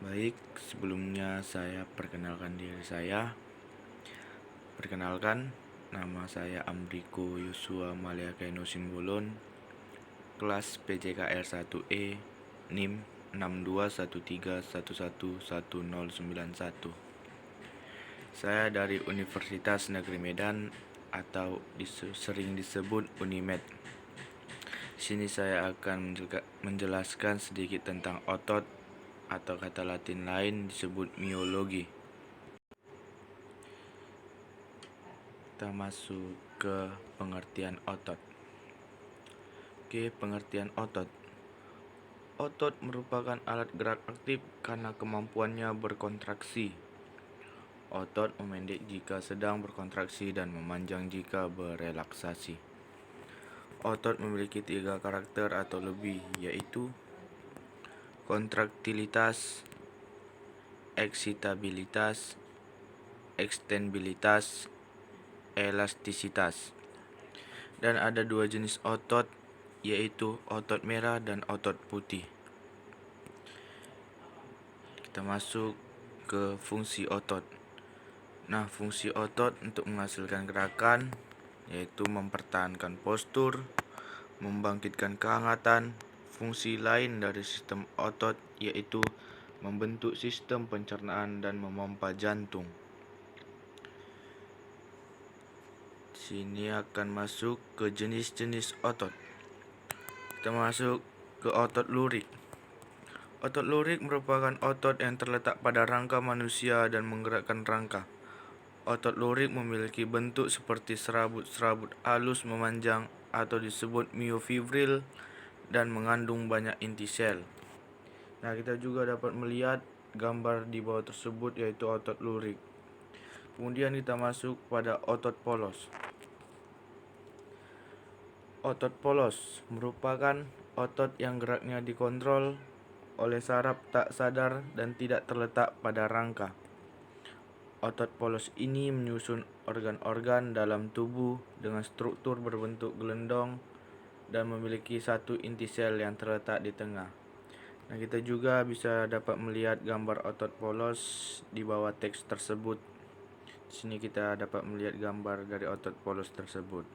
Baik, sebelumnya saya perkenalkan diri saya. Perkenalkan, nama saya Amriko Yosua Maliakaino Simbolon, kelas PJKR 1E, NIM 6213111091. Saya dari Universitas Negeri Medan atau sering disebut Unimed. Di sini saya akan menjelaskan sedikit tentang otot atau kata Latin lain disebut miologi. Kita masuk ke pengertian otot. Oke, pengertian otot. Otot merupakan alat gerak aktif karena kemampuannya berkontraksi. Otot memendek jika sedang berkontraksi dan memanjang jika berelaksasi. Otot memiliki 3 karakter atau lebih, yaitu kontraktilitas, eksitabilitas, ekstensibilitas, elastisitas. Dan ada 2 jenis otot, yaitu otot merah dan otot putih. Kita masuk ke fungsi otot. Nah, fungsi otot untuk menghasilkan gerakan yaitu mempertahankan postur, membangkitkan kehangatan. Fungsi lain dari sistem otot yaitu membentuk sistem pencernaan dan memompa jantung. Sini akan masuk ke jenis-jenis otot. Kita masuk ke otot lurik. Otot lurik merupakan otot yang terletak pada rangka manusia dan menggerakkan rangka. Otot lurik memiliki bentuk seperti serabut-serabut halus memanjang atau disebut myofibril dan mengandung banyak inti sel. Nah, kita juga dapat melihat gambar di bawah tersebut yaitu otot lurik. Kemudian kita masuk pada otot polos. Otot polos merupakan otot yang geraknya dikontrol oleh saraf tak sadar dan tidak terletak pada rangka. Otot polos ini menyusun organ-organ dalam tubuh dengan struktur berbentuk gelendong dan memiliki satu inti sel yang terletak di tengah. Nah, kita juga bisa dapat melihat gambar otot polos di bawah teks tersebut. Di sini kita dapat melihat gambar dari otot polos tersebut.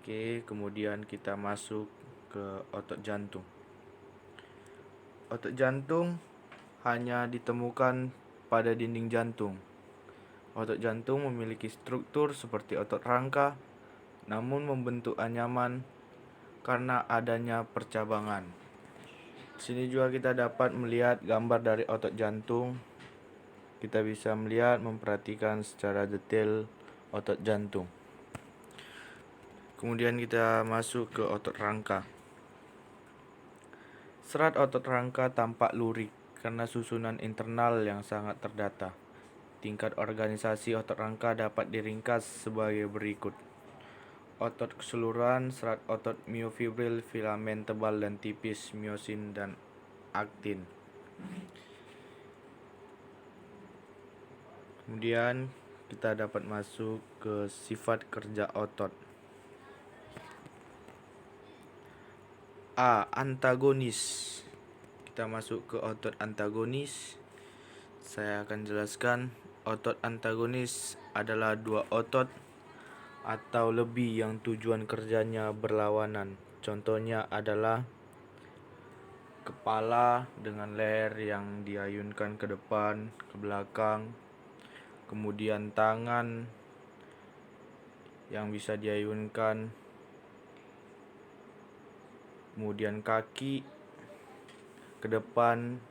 Oke, kemudian kita masuk ke otot jantung. Otot jantung hanya ditemukan pada dinding jantung. Otot jantung memiliki struktur seperti otot rangka, namun membentuk anyaman karena adanya percabangan. Di sini juga kita dapat melihat gambar dari otot jantung. Kita bisa melihat, memperhatikan secara detail otot jantung. Kemudian kita masuk ke otot rangka. Serat otot rangka tampak lurik karena susunan internal yang sangat terdata. Tingkat organisasi otot rangka dapat diringkas sebagai berikut. Otot keseluruhan, serat otot myofibril, filamen tebal dan tipis, miosin dan aktin. Kemudian kita dapat masuk ke sifat kerja otot. A. Antagonis. Kita masuk ke otot antagonis. Saya akan jelaskan. Otot antagonis adalah 2 otot atau lebih yang tujuan kerjanya berlawanan. Contohnya adalah kepala dengan leher yang diayunkan ke depan, ke belakang. Kemudian tangan yang bisa diayunkan. Kemudian kaki ke depan,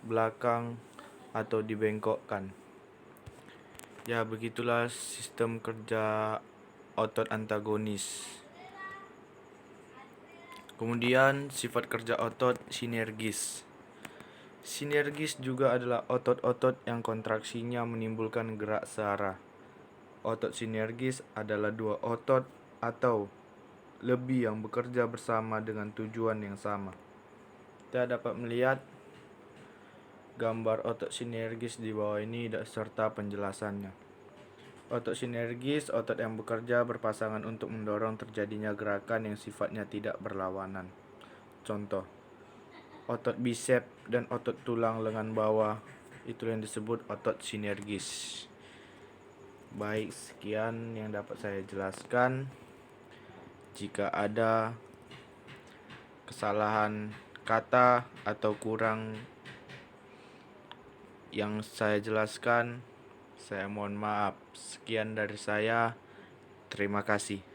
belakang, atau dibengkokkan. Ya, begitulah sistem kerja otot antagonis. Kemudian sifat kerja otot sinergis. Sinergis juga adalah otot-otot yang kontraksinya menimbulkan gerak searah. Otot sinergis adalah 2 otot atau lebih yang bekerja bersama dengan tujuan yang sama. Kita dapat melihat gambar otot sinergis di bawah ini serta penjelasannya. Otot sinergis, otot yang bekerja berpasangan untuk mendorong terjadinya gerakan yang sifatnya tidak berlawanan. Contoh, otot bisep dan otot tulang lengan bawah. Itu yang disebut otot sinergis. Baik, sekian yang dapat saya jelaskan. Jika ada kesalahan kata atau kurang yang saya jelaskan, saya mohon maaf. Sekian dari saya. Terima kasih.